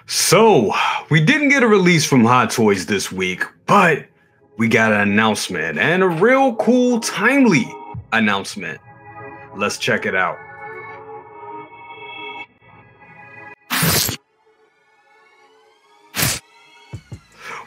So, we didn't get a release from Hot Toys this week, but we got an announcement and a real cool, timely announcement. Let's check it out.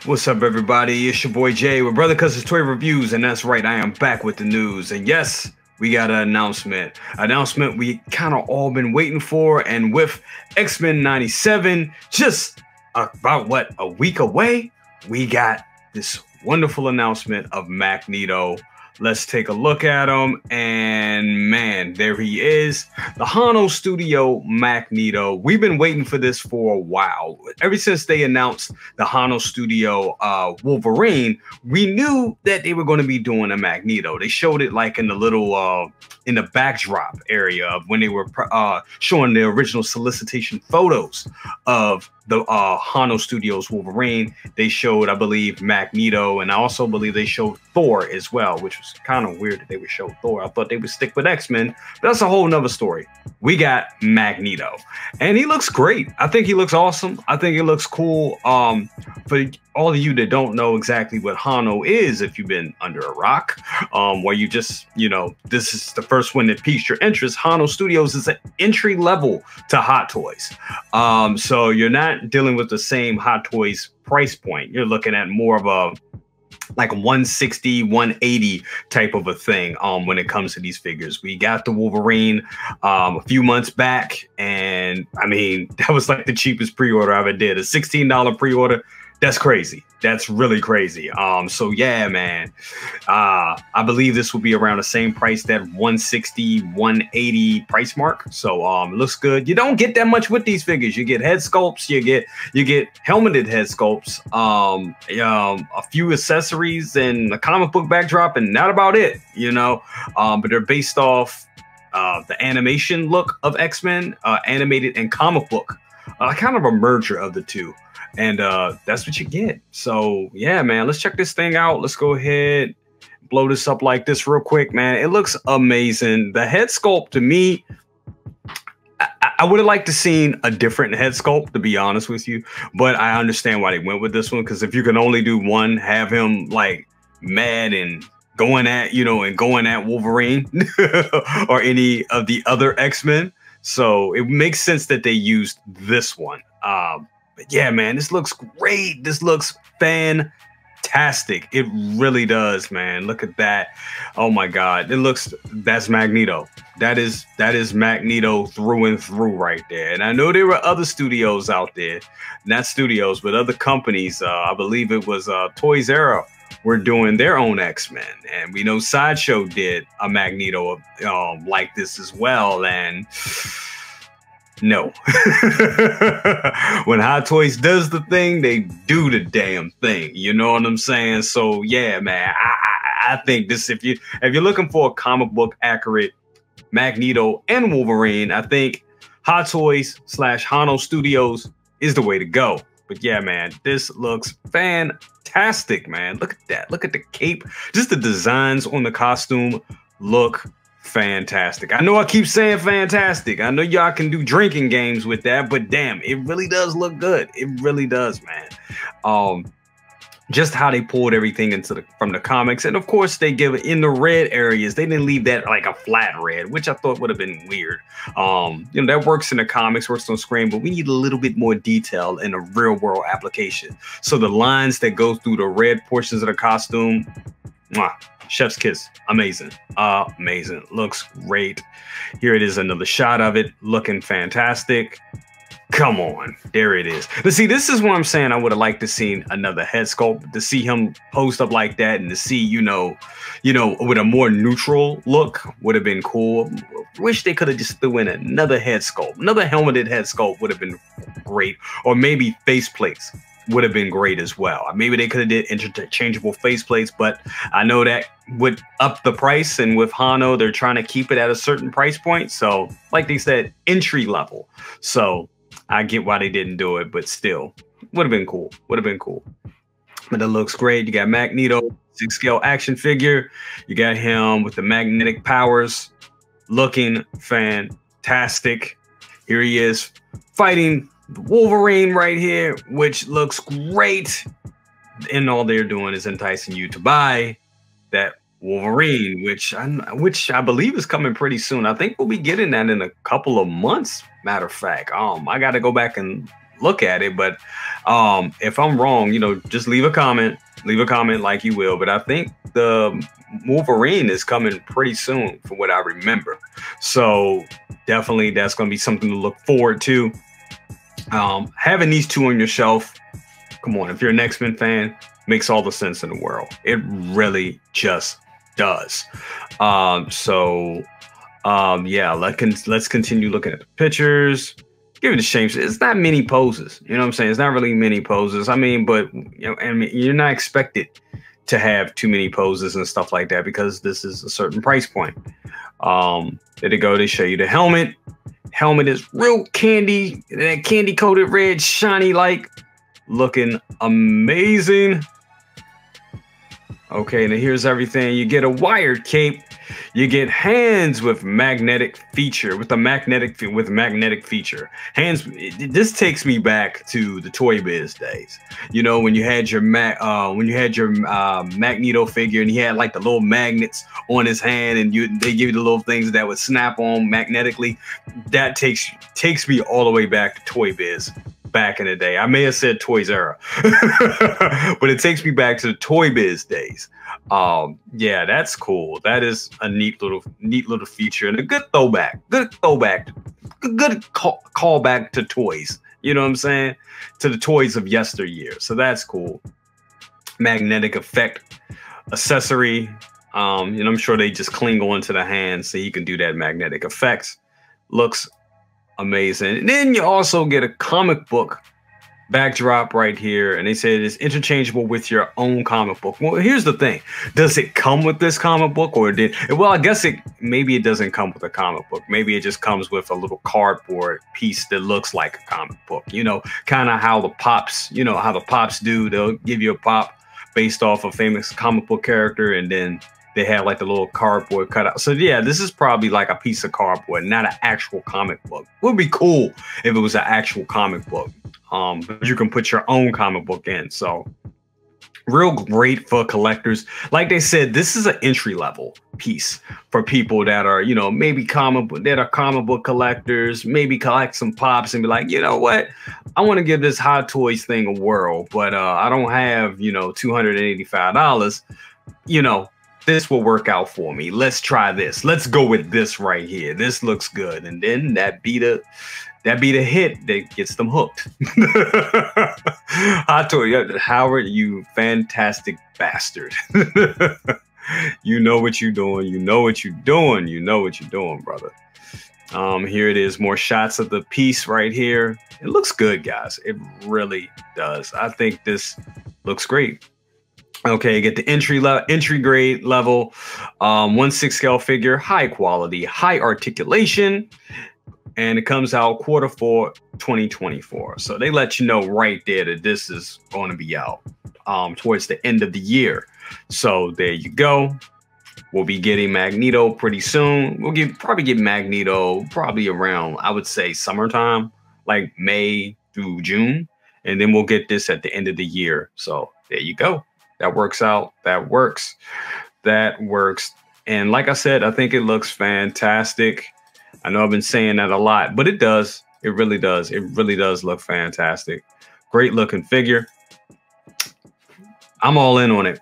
What's up, everybody? It's your boy Jay with Brother Cus's Toy Reviews, and that's right, I am back with the news. And yes, we got an announcement. Announcement we kind of all been waiting for, and with X-Men 97 just about a week away, we got this wonderful announcement of Magneto. Let's take a look at him, and man, there he is, the Hono Studio Magneto. We've been waiting for this for a while. Ever since they announced the Hono Studio Wolverine, we knew that they were going to be doing a Magneto. They showed it like in the little in the backdrop area of when they were showing the original solicitation photos of the Hono Studios Wolverine. They showed, I believe, Magneto, and I also believe they showed Thor as well, which was kind of weird that they would show Thor. I thought they would stick with X-Men, but that's a whole nother story. We got Magneto, and he looks great. I think he looks awesome. I think it looks cool. For all of you that don't know exactly what Hono is, if you've been under a rock, where you just, this is the first one that piqued your interest, Hono Studios is an entry level to Hot Toys. So you're not dealing with the same Hot Toys price point. You're looking at more of a like 160, 180 type of a thing when it comes to these figures. We got the Wolverine a few months back, and I mean, that was like the cheapest pre-order I ever did. A $16 pre-order. That's crazy. That's really crazy. So yeah, man, I believe this will be around the same price, that 160, 180 price mark. So it looks good. You don't get that much with these figures. You get head sculpts, you get helmeted head sculpts, a few accessories and a comic book backdrop, and not about it, but they're based off the animation look of X-Men, animated and comic book, kind of a merger of the two. And that's what you get. So yeah, man, let's check this thing out. Let's go ahead, blow this up like this real quick, man. It looks amazing. The head sculpt, to me, I would have liked to seen a different head sculpt, to be honest with you, but I understand why they went with this one, because if you can only do one, have him like mad and going at Wolverine or any of the other X-Men. So it makes sense that they used this one. But yeah, man, this looks great. This looks fantastic. It really does, man. Look at that. Oh my God. That's Magneto. That is Magneto through and through right there. And I know there were other studios out there, not studios, but other companies. I believe it was Toys R Us were doing their own X-Men. And we know Sideshow did a Magneto like this as well. And no. When Hot Toys does the thing, they do the damn thing. You know what I'm saying? So yeah, man, I think this, if you're looking for a comic book accurate Magneto and Wolverine, I think Hot Toys / Hono Studios is the way to go. But yeah, man, this looks fantastic, man. Look at that. Look at the cape. Just the designs on the costume look fantastic. I know I keep saying fantastic. I know y'all can do drinking games with that, but damn, it really does look good. It really does, man. Just how they pulled everything from the comics, and of course they give it in the red areas. They didn't leave that like a flat red, which I thought would have been weird. That works in the comics, works on screen, but we need a little bit more detail in a real world application. So the lines that go through the red portions of the costume, mwah, chef's kiss. Amazing. Amazing. Looks great. Here it is, another shot of it, looking fantastic. Come on, there it is. But see, this is what I'm saying. I would have liked to see another head sculpt, to see him post up like that, and to see, with a more neutral look would have been cool. Wish they could have just threw in another head sculpt, another helmeted head sculpt would have been great, or maybe face plates would have been great as well. Maybe they could have did interchangeable face plates, but I know that would up the price, and with Hono, they're trying to keep it at a certain price point. So, like they said, entry level. So I get why they didn't do it, but still, would have been cool. Would have been cool. But it looks great. You got Magneto, 6-scale action figure. You got him with the magnetic powers, looking fantastic. Here he is fighting Wolverine right here, which looks great. And all they're doing is enticing you to buy that Wolverine, which I believe is coming pretty soon. I think we'll be getting that in a couple of months. Matter of fact, I got to go back and look at it. But if I'm wrong, just leave a comment. Leave a comment like you will. But I think the Wolverine is coming pretty soon, from what I remember. So definitely, that's going to be something to look forward to. Having these two on your shelf, come on, if you're an X-Men fan, makes all the sense in the world. It really just does. Yeah, let's continue looking at the pictures. Give it a shame. It's not many poses. You know what I'm saying? It's not really many poses. I mean, but you're not expected to have too many poses and stuff like that because this is a certain price point. There they go. They show you the helmet. Helmet is real candy, that candy coated red, shiny like, looking amazing. Okay, and here's everything. You get a wired cape. You get hands with magnetic feature, with magnetic feature. Hands. This takes me back to the Toy Biz days. When you had your Magneto figure, and he had like the little magnets on his hand, and they give you the little things that would snap on magnetically. That takes me all the way back to Toy Biz. Back in the day, I may have said Toys Era, but it takes me back to the Toy Biz days. Yeah, that's cool. That is a neat little feature and a good throwback. Good callback to toys. You know what I'm saying? To the toys of yesteryear. So that's cool. Magnetic effect accessory. I'm sure they just cling on to the hand so you can do that magnetic effects. Looks amazing. And then you also get a comic book backdrop right here, and they say it's interchangeable with your own comic book. Well, here's the thing: does it come with this comic book, or did? Well, I guess maybe it doesn't come with a comic book. Maybe it just comes with a little cardboard piece that looks like a comic book. Kind of how the pops, how the pops do. They'll give you a pop based off a famous comic book character, and then they have like the little cardboard cutout. So yeah, this is probably like a piece of cardboard, not an actual comic book. It would be cool if it was an actual comic book. But you can put your own comic book in. So real great for collectors. Like they said, this is an entry level piece for people that are, maybe comic book collectors, maybe collect some pops and be like, you know what? I want to give this Hot Toys thing a whirl, but I don't have, $285. This will work out for me. Let's try this. Let's go with this right here. This looks good. And then that be the hit that gets them hooked. Hot Toy, Howard, you fantastic bastard. You know what you're doing. You know what you're doing. You know what you're doing, brother. Here it is. More shots of the piece right here. It looks good, guys. It really does. I think this looks great. Okay, get the entry grade level, 1/6 scale figure, high quality, high articulation, and it comes out Q4 2024. So they let you know right there that this is going to be out towards the end of the year. So there you go. We'll be getting Magneto pretty soon. We'll probably get Magneto probably around, I would say, summertime, like May through June, and then we'll get this at the end of the year. So there you go. That works out. That works. That works. And like I said, I think it looks fantastic. I know I've been saying that a lot, but it does. It really does. It really does look fantastic. Great looking figure. I'm all in on it.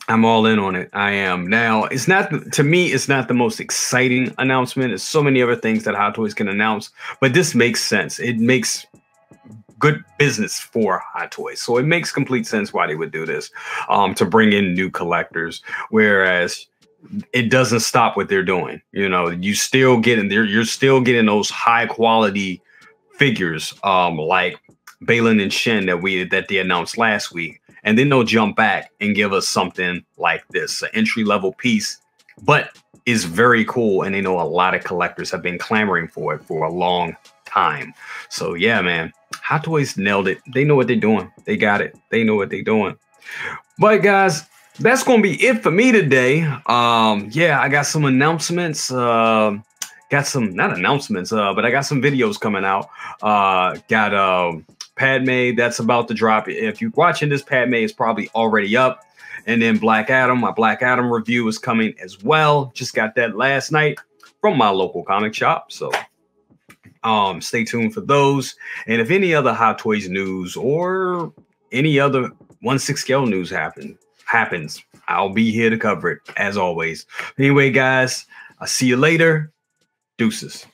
I'm all in on it. I am. Now, it's not, to me, it's not the most exciting announcement. There's so many other things that Hot Toys can announce, but this makes sense. It makes good business for Hot Toys. So it makes complete sense why they would do this, to bring in new collectors, whereas it doesn't stop what they're doing. You're still getting those high quality figures, like Balin and Shin that they announced last week. And then they'll jump back and give us something like this, an entry level piece, but is very cool. And they know a lot of collectors have been clamoring for it for a long time. So yeah, man, Hot Toys nailed it. They know what they're doing. They got it. They know what they're doing. But guys, that's going to be it for me today. Yeah, I got some announcements. got some, not announcements, but I got some videos coming out. Got Padme that's about to drop. If you're watching this, Padme is probably already up. And then Black Adam, my Black Adam review is coming as well. Just got that last night from my local comic shop. So stay tuned for those. And if any other Hot Toys news or any other 1/6 scale news happens, I'll be here to cover it as always. Anyway, guys, I'll see you later. Deuces.